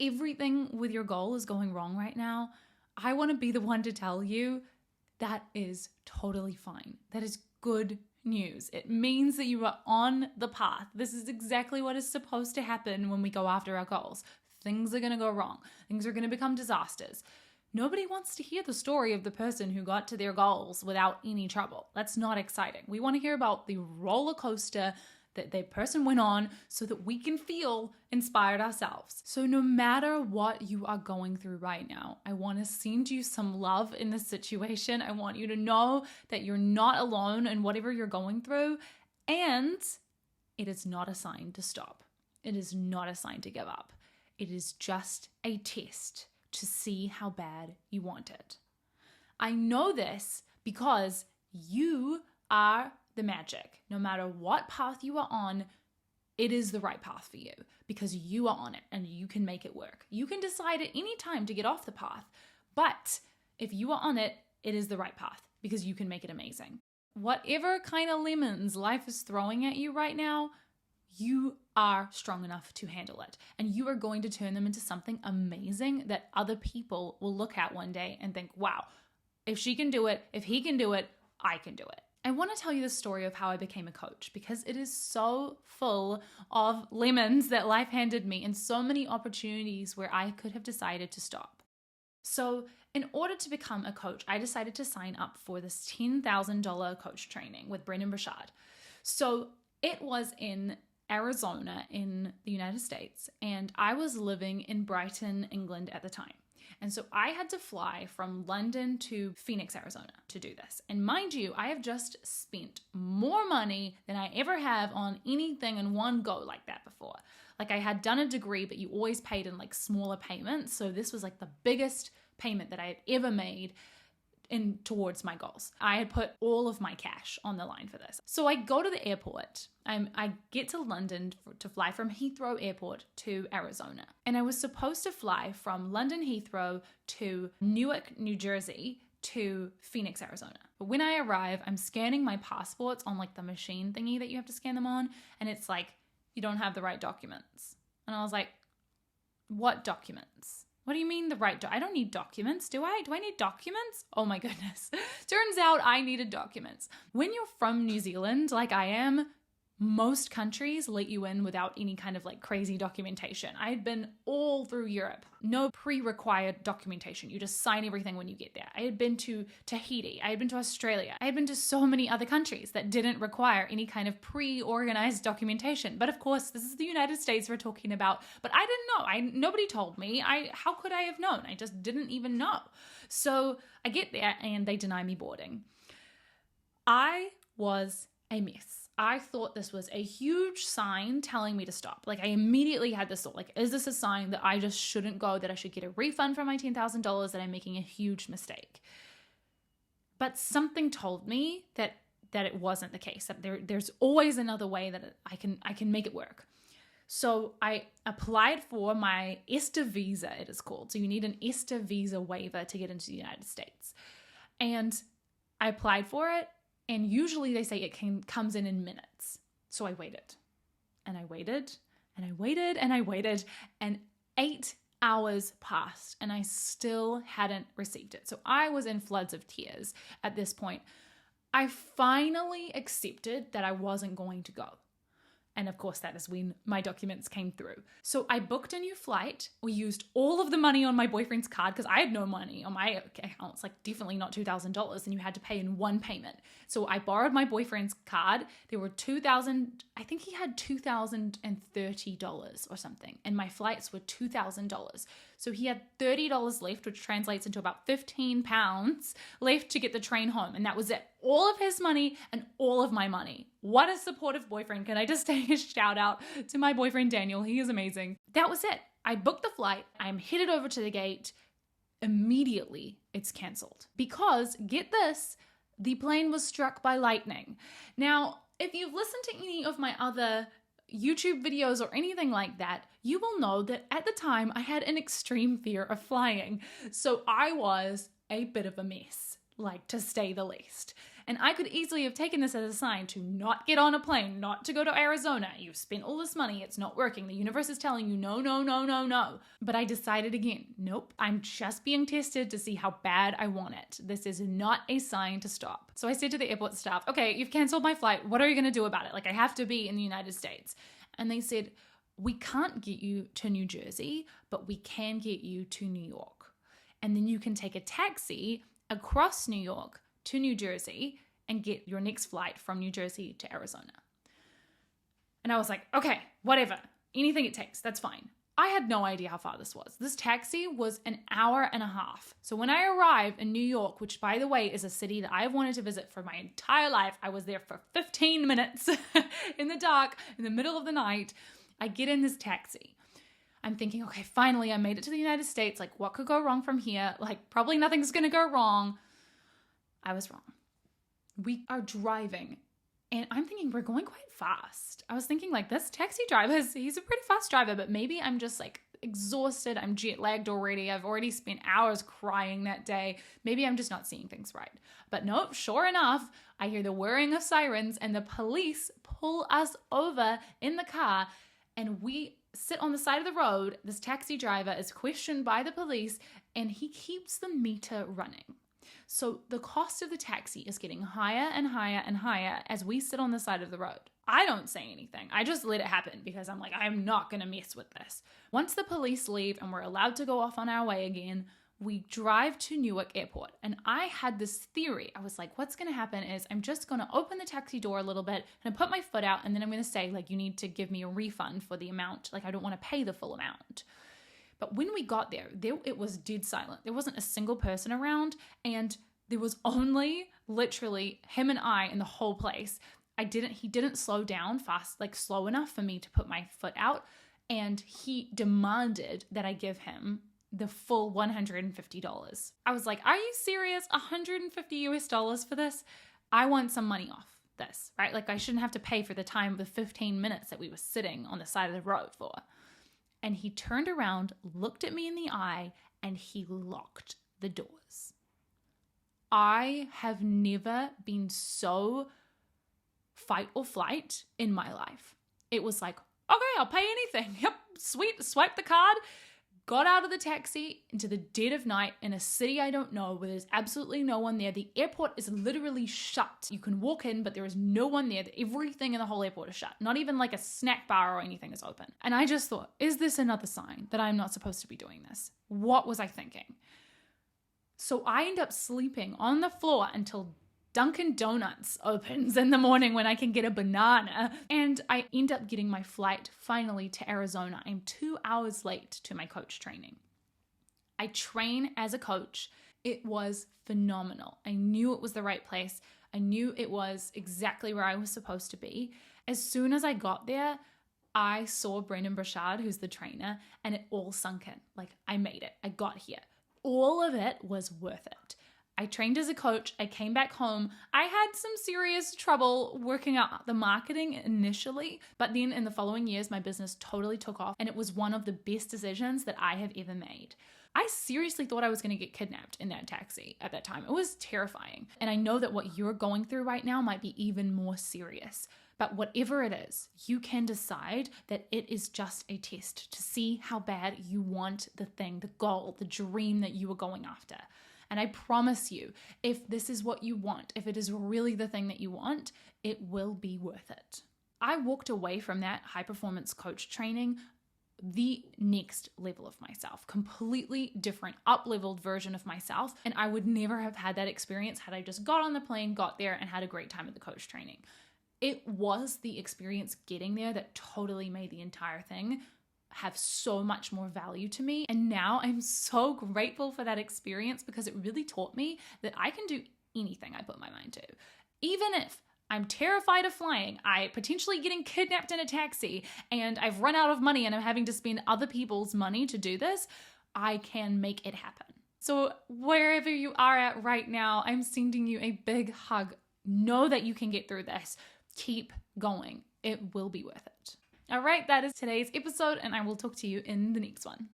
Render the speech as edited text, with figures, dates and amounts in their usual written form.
everything with your goal is going wrong right now, I want to be the one to tell you that is totally fine. That is good news. It means that you are on the path. This is exactly what is supposed to happen when we go after our goals. Things are going to go wrong. Things are going to become disasters. Nobody wants to hear the story of the person who got to their goals without any trouble. That's not exciting. We want to hear about the roller coaster that the person went on so that we can feel inspired ourselves. So no matter what you are going through right now, I want to send you some love in this situation. I want you to know that you're not alone in whatever you're going through, and it is not a sign to stop. It is not a sign to give up. It is just a test to see how bad you want it. I know this because you are the magic. No matter what path you are on, it is the right path for you because you are on it and you can make it work. You can decide at any time to get off the path, but if you are on it, it is the right path because you can make it amazing. Whatever kind of lemons life is throwing at you right now, you are strong enough to handle it. And you are going to turn them into something amazing that other people will look at one day and think, wow, if she can do it, if he can do it, I can do it. I want to tell you the story of how I became a coach because it is so full of lemons that life handed me and so many opportunities where I could have decided to stop. So in order to become a coach, I decided to sign up for this $10,000 coach training with Brendan Burchard. So it was in Arizona in the United States, and I was living in Brighton, England at the time. And so I had to fly from London to Phoenix, Arizona to do this. And mind you, I have just spent more money than I ever have on anything in one go like that before. Like I had done a degree, but you always paid in like smaller payments. So this was like the biggest payment that I had ever made in towards my goals. I had put all of my cash on the line for this. So I go to the airport. I get to London to fly from Heathrow Airport to Arizona. And I was supposed to fly from London Heathrow to Newark, New Jersey to Phoenix, Arizona. But when I arrive, I'm scanning my passports on like the machine thingy that you have to scan them on. And it's like, you don't have the right documents. And I was like, what documents? What do you mean the right I don't need documents, do I? Do I need documents? Oh my goodness. Turns out I needed documents. When you're from New Zealand, like I am, most countries let you in without any kind of like crazy documentation. I had been all through Europe. No pre-required documentation. You just sign everything when you get there. I had been to Tahiti. I had been to Australia. I had been to so many other countries that didn't require any kind of pre-organized documentation. But of course, this is the United States we're talking about. But I didn't know. Nobody told me. How could I have known? I just didn't even know. So I get there and they deny me boarding. I was a mess. I thought this was a huge sign telling me to stop. Like I immediately had this thought, like, is this a sign that I just shouldn't go, that I should get a refund for my $10,000, that I'm making a huge mistake? But something told me that it wasn't the case, that there's always another way that I can make it work. So I applied for my ESTA visa, it is called. So you need an ESTA visa waiver to get into the United States. And I applied for it. And usually they say it comes in minutes. So I waited and I waited and I waited and I waited, and 8 hours passed and I still hadn't received it. So I was in floods of tears at this point. I finally accepted that I wasn't going to go. And of course, that is when my documents came through. So I booked a new flight. We used all of the money on my boyfriend's card because I had no money on my account. It's like definitely not $2,000, and you had to pay in one payment. So I borrowed my boyfriend's card. There were I think he had $2,030 or something. And my flights were $2,000. So he had $30 left, which translates into about 15 pounds left to get the train home. And that was it. All of his money and all of my money. What a supportive boyfriend. Can I just take a shout out to my boyfriend, Daniel? He is amazing. That was it. I booked the flight. I'm headed over to the gate. Immediately, it's canceled. Because, get this, the plane was struck by lightning. Now, if you've listened to any of my other YouTube videos or anything like that, you will know that at the time I had an extreme fear of flying. So I was a bit of a mess, like to say the least. And I could easily have taken this as a sign to not get on a plane, not to go to Arizona. You've spent all this money. It's not working. The universe is telling you no, no, no, no, no. But I decided again, nope, I'm just being tested to see how bad I want it. This is not a sign to stop. So I said to the airport staff, okay, you've canceled my flight. What are you going to do about it? Like, I have to be in the United States. And they said, we can't get you to New Jersey, but we can get you to New York. And then you can take a taxi across New York to New Jersey and get your next flight from New Jersey to Arizona. And I was like, okay, whatever, anything it takes, that's fine. I had no idea how far this was. This taxi was an hour and a half. So when I arrived in New York, which by the way is a city that I've wanted to visit for my entire life, I was there for 15 minutes in the dark, in the middle of the night. I get in this taxi. I'm thinking, okay, finally I made it to the United States. Like, what could go wrong from here? Like, probably nothing's gonna go wrong. I was wrong. We are driving and I'm thinking we're going quite fast. I was thinking like this taxi driver, he's a pretty fast driver, but maybe I'm just like exhausted. I'm jet lagged already. I've already spent hours crying that day. Maybe I'm just not seeing things right. But nope, sure enough, I hear the whirring of sirens and the police pull us over in the car and we sit on the side of the road. This taxi driver is questioned by the police and he keeps the meter running. So the cost of the taxi is getting higher and higher and higher as we sit on the side of the road. I don't say anything. I just let it happen because I'm like, I'm not going to mess with this. Once the police leave and we're allowed to go off on our way again, we drive to Newark Airport. And I had this theory. I was like, what's going to happen is I'm just going to open the taxi door a little bit and put my foot out. And then I'm going to say, like, you need to give me a refund for the amount. Like, I don't want to pay the full amount. But when we got there, it was dead silent. There wasn't a single person around, and there was only literally him and I in the whole place. He didn't slow down fast, like slow enough for me to put my foot out, and he demanded that I give him the full $150. I was like, are you serious? $150 for this? I want some money off this, right? Like, I shouldn't have to pay for the time of the 15 minutes that we were sitting on the side of the road for. And he turned around, looked at me in the eye, and he locked the doors. I have never been so fight or flight in my life. It was like, okay, I'll pay anything. Yep, sweet, swipe the card. Got out of the taxi into the dead of night in a city I don't know where there's absolutely no one there. The airport is literally shut. You can walk in, but there is no one there. Everything in the whole airport is shut. Not even like a snack bar or anything is open. And I just thought, is this another sign that I'm not supposed to be doing this? What was I thinking? So I end up sleeping on the floor until Dunkin' Donuts opens in the morning when I can get a banana. And I end up getting my flight finally to Arizona. I'm 2 hours late to my coach training. I train as a coach. It was phenomenal. I knew it was the right place. I knew it was exactly where I was supposed to be. As soon as I got there, I saw Brendan Burchard, who's the trainer, and it all sunk in. Like, I made it. I got here. All of it was worth it. I trained as a coach. I came back home. I had some serious trouble working out the marketing initially, but then in the following years, my business totally took off, and it was one of the best decisions that I have ever made. I seriously thought I was going to get kidnapped in that taxi at that time. It was terrifying. And I know that what you're going through right now might be even more serious. But whatever it is, you can decide that it is just a test to see how bad you want the thing, the goal, the dream that you are going after. And I promise you, if this is what you want, if it is really the thing that you want, it will be worth it. I walked away from that high performance coach training the next level of myself, completely different, up-leveled version of myself. And I would never have had that experience had I just got on the plane, got there, and had a great time at the coach training. It was the experience getting there that totally made the entire thing have so much more value to me. And now I'm so grateful for that experience because it really taught me that I can do anything I put my mind to. Even if I'm terrified of flying, I potentially getting kidnapped in a taxi, and I've run out of money and I'm having to spend other people's money to do this, I can make it happen. So wherever you are at right now, I'm sending you a big hug. Know that you can get through this. Keep going. It will be worth it. All right, that is today's episode, and I will talk to you in the next one.